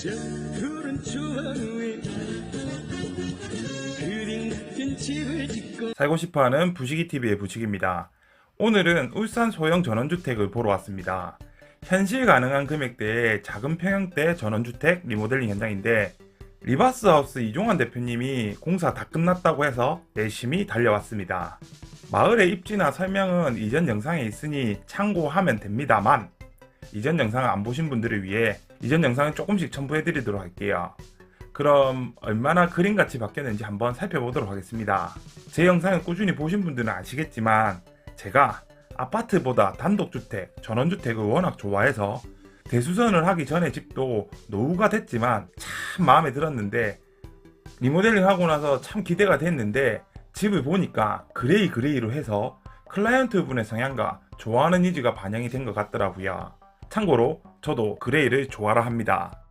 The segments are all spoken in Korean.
저 푸른 초원 위에 그림 같은 집을 짓고 살고 싶어하는 부식이TV의 부식입니다. 오늘은 울산 소형 전원주택을 보러 왔습니다. 현실 가능한 금액대의 작은 평형대 전원주택 리모델링 현장인데 리바스하우스 이종환 대표님이 공사 다 끝났다고 해서 열심히 달려왔습니다. 마을의 입지나 설명은 이전 영상에 있으니 참고하면 됩니다만 이전 영상을 안 보신 분들을 위해 이전 영상을 조금씩 첨부해드리도록 할게요. 그럼 얼마나 그림같이 바뀌었는지 한번 살펴보도록 하겠습니다. 제 영상을 꾸준히 보신 분들은 아시겠지만 제가 아파트보다 단독주택, 전원주택을 워낙 좋아해서 대수선을 하기 전에 집도 노후가 됐지만 참 마음에 들었는데 리모델링 하고 나서 참 기대가 됐는데 집을 보니까 그레이로 해서 클라이언트 분의 성향과 좋아하는 니즈가 반영이 된 것 같더라고요. 참고로 저도 그레이를 좋아라 합니다.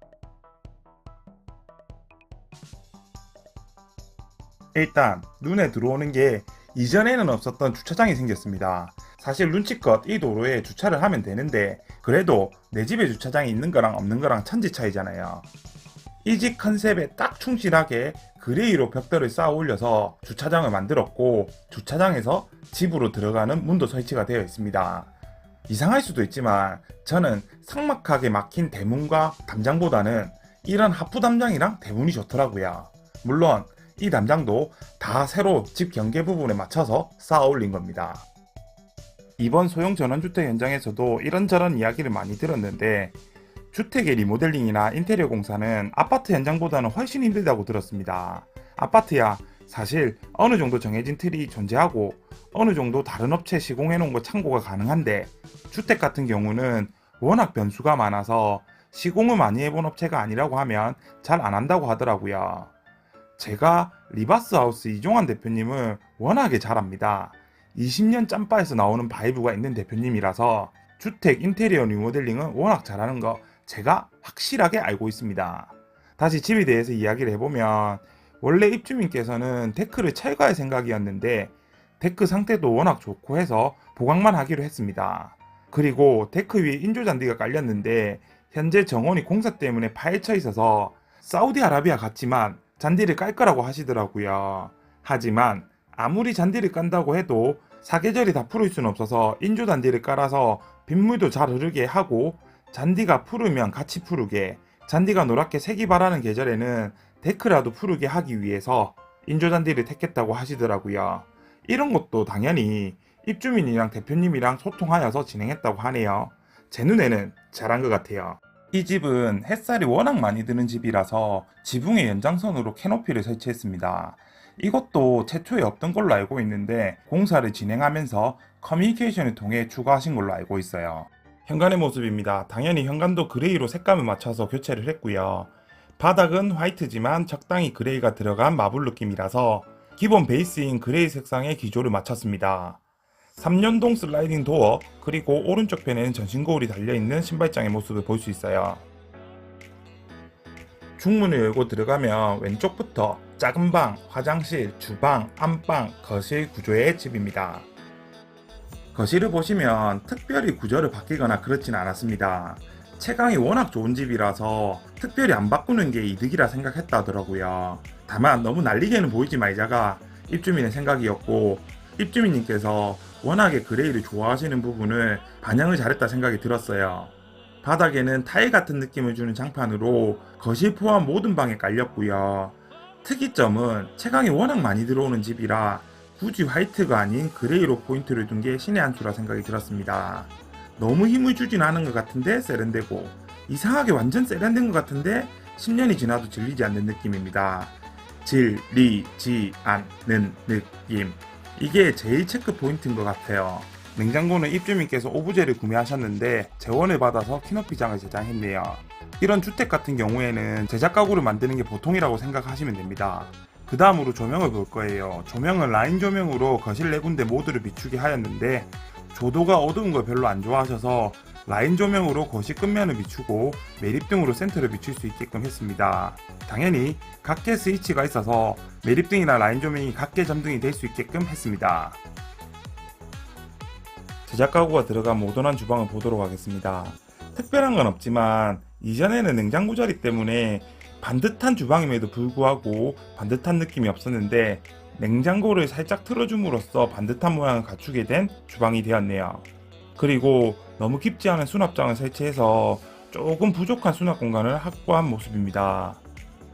일단 눈에 들어오는 게 이전에는 없었던 주차장이 생겼습니다. 사실 눈치껏 이 도로에 주차를 하면 되는데 그래도 내 집에 주차장이 있는 거랑 없는 거랑 천지 차이잖아요. 이 집 컨셉에 딱 충실하게 그레이로 벽돌을 쌓아 올려서 주차장을 만들었고 주차장에서 집으로 들어가는 문도 설치가 되어 있습니다. 이상할 수도 있지만 저는 삭막하게 막힌 대문과 담장보다는 이런 하프 담장이랑 대문이 좋더라고요. 물론 이 담장도 다 새로 집 경계 부분에 맞춰서 쌓아 올린 겁니다. 이번 소형 전원주택 현장에서도 이런저런 이야기를 많이 들었는데 주택의 리모델링이나 인테리어 공사는 아파트 현장보다는 훨씬 힘들다고 들었습니다. 아파트야 사실 어느 정도 정해진 틀이 존재하고 어느 정도 다른 업체 시공해 놓은 거 참고가 가능한데 주택 같은 경우는 워낙 변수가 많아서 시공을 많이 해본 업체가 아니라고 하면 잘 안 한다고 하더라고요. 제가 리바스하우스 이종환 대표님을 워낙에 잘 압니다. 20년 짬바에서 나오는 바이브가 있는 대표님이라서 주택 인테리어 리모델링은 워낙 잘하는 거 제가 확실하게 알고 있습니다. 다시 집에 대해서 이야기를 해보면 원래 입주민께서는 데크를 철거할 생각이었는데 데크 상태도 워낙 좋고 해서 보강만 하기로 했습니다. 그리고 데크 위에 인조잔디가 깔렸는데 현재 정원이 공사 때문에 파헤쳐 있어서 사우디아라비아 같지만 잔디를 깔 거라고 하시더라고요. 하지만 아무리 잔디를 깐다고 해도 사계절이 다 푸를 수는 없어서 인조잔디를 깔아서 빗물도 잘 흐르게 하고 잔디가 푸르면 같이 푸르게 잔디가 노랗게 색이 바라는 계절에는 데크라도 푸르게 하기 위해서 인조잔디를 택했다고 하시더라고요. 이런 것도 당연히 입주민이랑 대표님이랑 소통하여서 진행했다고 하네요. 제 눈에는 잘한 것 같아요. 이 집은 햇살이 워낙 많이 드는 집이라서 지붕의 연장선으로 캐노피를 설치했습니다. 이것도 최초에 없던 걸로 알고 있는데 공사를 진행하면서 커뮤니케이션을 통해 추가하신 걸로 알고 있어요. 현관의 모습입니다. 당연히 현관도 그레이로 색감을 맞춰서 교체를 했고요. 바닥은 화이트지만 적당히 그레이가 들어간 마블 느낌이라서 기본 베이스인 그레이 색상의 기조를 맞췄습니다. 3연동 슬라이딩 도어 그리고 오른쪽 편에는 전신 거울이 달려있는 신발장의 모습을 볼 수 있어요. 중문을 열고 들어가면 왼쪽부터 작은 방, 화장실, 주방, 안방, 거실 구조의 집입니다. 거실을 보시면 특별히 구조를 바뀌거나 그렇진 않았습니다. 채광이 워낙 좋은 집이라서 특별히 안 바꾸는 게 이득이라 생각했다 하더라고요. 다만 너무 날리게는 보이지 말자가 입주민의 생각이었고 입주민님께서 워낙에 그레이를 좋아하시는 부분을 반영을 잘했다 생각이 들었어요. 바닥에는 타일 같은 느낌을 주는 장판으로 거실 포함 모든 방에 깔렸고요. 특이점은 채광이 워낙 많이 들어오는 집이라 굳이 화이트가 아닌 그레이로 포인트를 둔 게 신의 한 수라 생각이 들었습니다. 너무 힘을 주진 않은 것 같은데 세련되고 이상하게 완전 세련된 것 같은데 10년이 지나도 질리지 않는 느낌입니다. 질리지 않는 느낌. 이게 제일 체크 포인트인 것 같아요. 냉장고는 입주민께서 오브제를 구매하셨는데 재원을 받아서 키높이장을 제작했네요. 이런 주택 같은 경우에는 제작 가구를 만드는 게 보통이라고 생각하시면 됩니다. 그 다음으로 조명을 볼 거예요. 조명은 라인 조명으로 거실 4군데 모두를 비추게 하였는데 조도가 어두운 걸 별로 안 좋아하셔서 라인 조명으로 거실 끝면을 비추고 매립등으로 센터를 비출 수 있게끔 했습니다. 당연히 각개 스위치가 있어서 매립등이나 라인 조명이 각개 점등이 될 수 있게끔 했습니다. 제작 가구가 들어간 모던한 주방을 보도록 하겠습니다. 특별한 건 없지만 이전에는 냉장고 자리 때문에 반듯한 주방임에도 불구하고 반듯한 느낌이 없었는데 냉장고를 살짝 틀어줌으로써 반듯한 모양을 갖추게 된 주방이 되었네요. 그리고 너무 깊지 않은 수납장을 설치해서 조금 부족한 수납 공간을 확보한 모습입니다.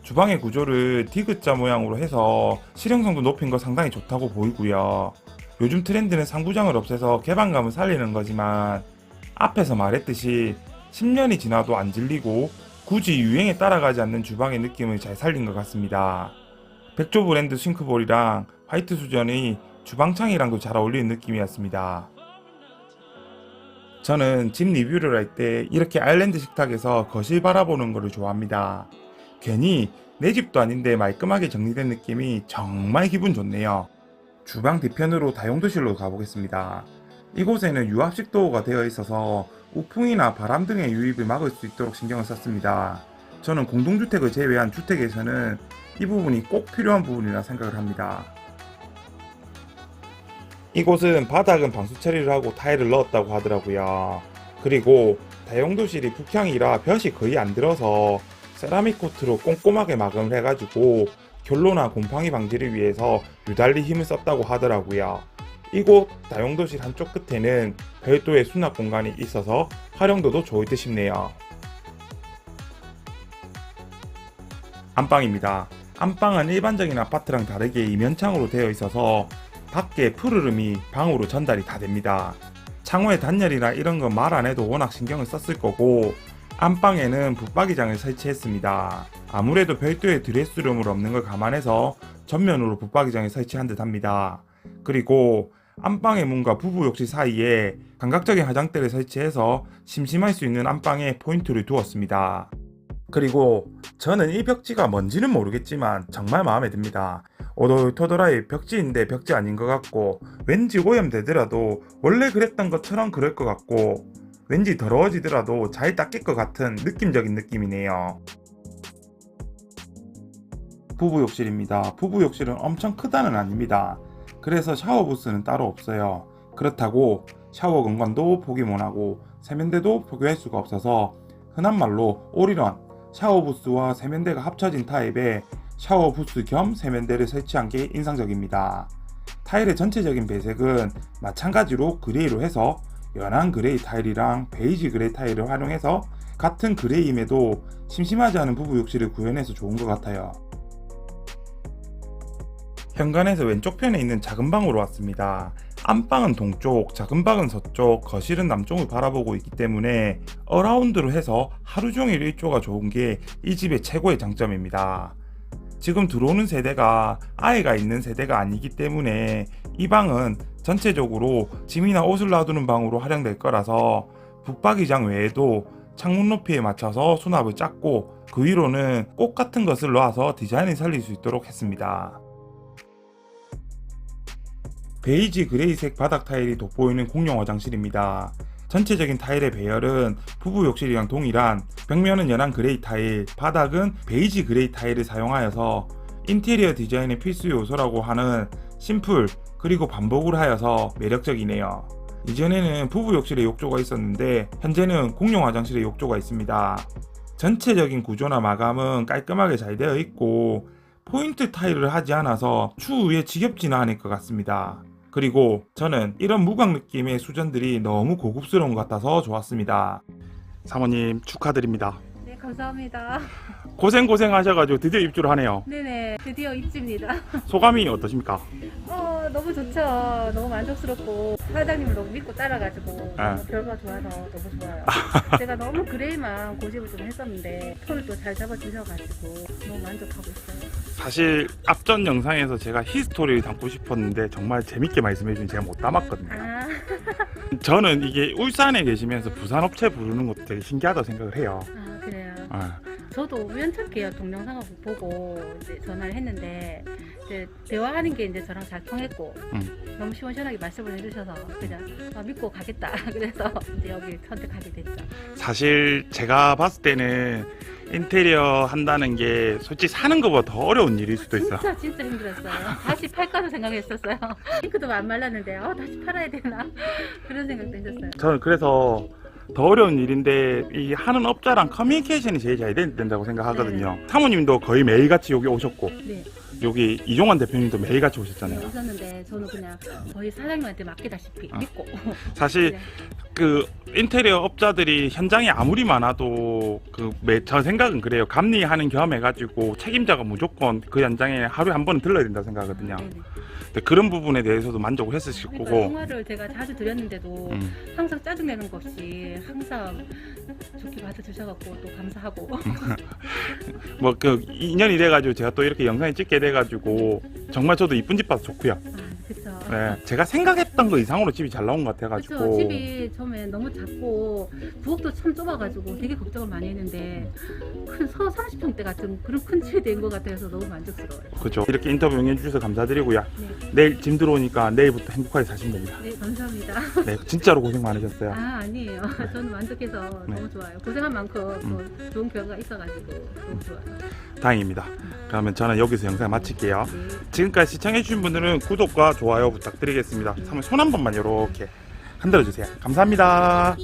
주방의 구조를 디귿자 모양으로 해서 실용성도 높인 거 상당히 좋다고 보이고요. 요즘 트렌드는 상부장을 없애서 개방감을 살리는 거지만 앞에서 말했듯이 10년이 지나도 안 질리고 굳이 유행에 따라가지 않는 주방의 느낌을 잘 살린 것 같습니다. 백조 브랜드 싱크볼이랑 화이트 수전이 주방창이랑도 잘 어울리는 느낌이었습니다. 저는 집 리뷰를 할 때 이렇게 아일랜드 식탁에서 거실 바라보는 것을 좋아합니다. 괜히 내 집도 아닌데 말끔하게 정리된 느낌이 정말 기분 좋네요. 주방 뒤편으로 다용도실로 가보겠습니다. 이곳에는 유압식 도어가 되어 있어서 우풍이나 바람 등의 유입을 막을 수 있도록 신경을 썼습니다. 저는 공동주택을 제외한 주택에서는 이 부분이 꼭 필요한 부분이라 생각을 합니다. 이곳은 바닥은 방수 처리를 하고 타일을 넣었다고 하더라고요. 그리고 다용도실이 북향이라 볕이 거의 안 들어서 세라믹 코트로 꼼꼼하게 마감을 해가지고 결로나 곰팡이 방지를 위해서 유달리 힘을 썼다고 하더라고요. 이곳 다용도실 한쪽 끝에는 별도의 수납 공간이 있어서 활용도도 좋을 듯 싶네요. 안방입니다. 안방은 일반적인 아파트랑 다르게 이면창으로 되어 있어서 밖에 푸르름이 방으로 전달이 다 됩니다. 창호의 단열이나 이런 건 말 안 해도 워낙 신경을 썼을 거고 안방에는 붙박이장을 설치했습니다. 아무래도 별도의 드레스룸을 없는 걸 감안해서 전면으로 붙박이장을 설치한 듯 합니다. 그리고 안방의 문과 부부 욕실 사이에 감각적인 화장대를 설치해서 심심할 수 있는 안방에 포인트를 두었습니다. 그리고 저는 이 벽지가 뭔지는 모르겠지만 정말 마음에 듭니다. 오돌토돌하게 벽지인데 벽지 아닌 것 같고 왠지 오염되더라도 원래 그랬던 것처럼 그럴 것 같고 왠지 더러워지더라도 잘 닦일 것 같은 느낌적인 느낌이네요. 부부 욕실입니다. 부부 욕실은 엄청 크다는 아닙니다. 그래서 샤워 부스는 따로 없어요. 그렇다고 샤워 공간도 포기못하고 세면대도 포기할 수가 없어서 흔한 말로 올인원 샤워 부스와 세면대가 합쳐진 타입의 샤워 부스 겸 세면대를 설치한 게 인상적입니다. 타일의 전체적인 배색은 마찬가지로 그레이로 해서 연한 그레이 타일이랑 베이지 그레이 타일을 활용해서 같은 그레이임에도 심심하지 않은 부부 욕실을 구현해서 좋은 것 같아요. 현관에서 왼쪽 편에 있는 작은 방으로 왔습니다. 안방은 동쪽, 작은 방은 서쪽, 거실은 남쪽을 바라보고 있기 때문에 어라운드로 해서 하루 종일 일조가 좋은 게 이 집의 최고의 장점입니다. 지금 들어오는 세대가 아이가 있는 세대가 아니기 때문에 이 방은 전체적으로 짐이나 옷을 놔두는 방으로 활용될 거라서 붙박이장 외에도 창문 높이에 맞춰서 수납을 짰고 그 위로는 꽃 같은 것을 놓아서 디자인을 살릴 수 있도록 했습니다. 베이지 그레이색 바닥 타일이 돋보이는 공용 화장실입니다. 전체적인 타일의 배열은 부부 욕실이랑 동일한 벽면은 연한 그레이 타일, 바닥은 베이지 그레이 타일을 사용하여서 인테리어 디자인의 필수 요소라고 하는 심플 그리고 반복을 하여서 매력적이네요. 이전에는 부부 욕실에 욕조가 있었는데 현재는 공용 화장실에 욕조가 있습니다. 전체적인 구조나 마감은 깔끔하게 잘 되어 있고 포인트 타일을 하지 않아서 추후에 지겹지는 않을 것 같습니다. 그리고 저는 이런 무광 느낌의 수전들이 너무 고급스러운 것 같아서 좋았습니다. 사모님 축하드립니다. 네, 감사합니다. 고생 하셔가지고 드디어 입주를 하네요. 네네, 드디어 입주입니다. 소감이 어떠십니까? 너무 좋죠. 너무 만족스럽고 사장님을 너무 믿고 따라가지고 너무 결과 좋아서 너무 좋아요. 제가 너무 그레이만 고집을 좀 했었는데 톤을 또 잘 잡아주셔가지고 너무 만족하고 있어요. 사실 앞전 영상에서 제가 히스토리를 담고 싶었는데 정말 재밌게 말씀해주신 제가 못 담았거든요. 저는 이게 울산에 계시면서 부산 업체 부르는 것도 되게 신기하다고 생각을 해요. 그래요. 아. 저도 우연찮게 동영상을 보고 이제 전화를 했는데 이제 대화하는 게 이제 저랑 잘 통했고 너무 시원시원하게 말씀을 해주셔서 그냥 믿고 가겠다. 그래서 이제 여기 선택하게 됐죠. 사실 제가 봤을 때는 인테리어 한다는 게 솔직히 사는 것보다 더 어려운 일일 수도 있어. 진짜 힘들었어요. 다시 팔까도 생각했었어요. 잉크도 안 말랐는데 다시 팔아야 되나 그런 생각도 했었어요. 저는 그래서 더 어려운 일인데 이 하는 업자랑 커뮤니케이션이 제일 잘 된다고 생각하거든요. 사모님도 거의 매일같이 여기 오셨고 네. 여기 이종환 대표님도 매일같이 네, 오셨잖아요. 오셨는데 저는 그냥 거의 사장님한테 맡기다시피 믿고 사실 네. 그 인테리어 업자들이 현장에 아무리 많아도 저 생각은 그래요. 감리하는 겸 해가지고 책임자가 무조건 그 현장에 하루에 한 번은 들러야 된다고 생각하거든요. 네네. 근데 그런 부분에 대해서도 만족을 했으실 그러니까 거고. 통화를 제가 자주 드렸는데도 항상 짜증내는 거 없이 항상 좋게 받아주셔갖고 또 감사하고 뭐 그 인연이 돼가지고 제가 또 이렇게 영상을 찍게 돼가지고 정말 저도 이쁜 집 봐서 좋고요. 그쵸. 네, 제가 생각했던 거 이상으로 집이 잘 나온 것 같아가지고. 그쵸. 집이 처음에 너무 작고 부엌도 참 좁아가지고 되게 걱정을 많이 했는데 큰 30평대 같은 그런 큰 집이 된 것 같아서 너무 만족스러워요. 그렇죠. 이렇게 인터뷰 응해주셔서 감사드리고요. 네. 내일 짐 들어오니까 내일부터 행복하게 사시면 됩니다. 네, 감사합니다. 네, 진짜로 고생 많으셨어요. 아니에요. 저는 만족해서 네. 너무 좋아요. 고생한 만큼 또 좋은 결과가 있어가지고 너무 좋아요. 다행입니다. 그러면 저는 여기서 영상 마칠게요. 네. 지금까지 시청해주신 분들은 구독과 좋아요 부탁드리겠습니다. 손 한 번만 이렇게 흔들어주세요. 감사합니다.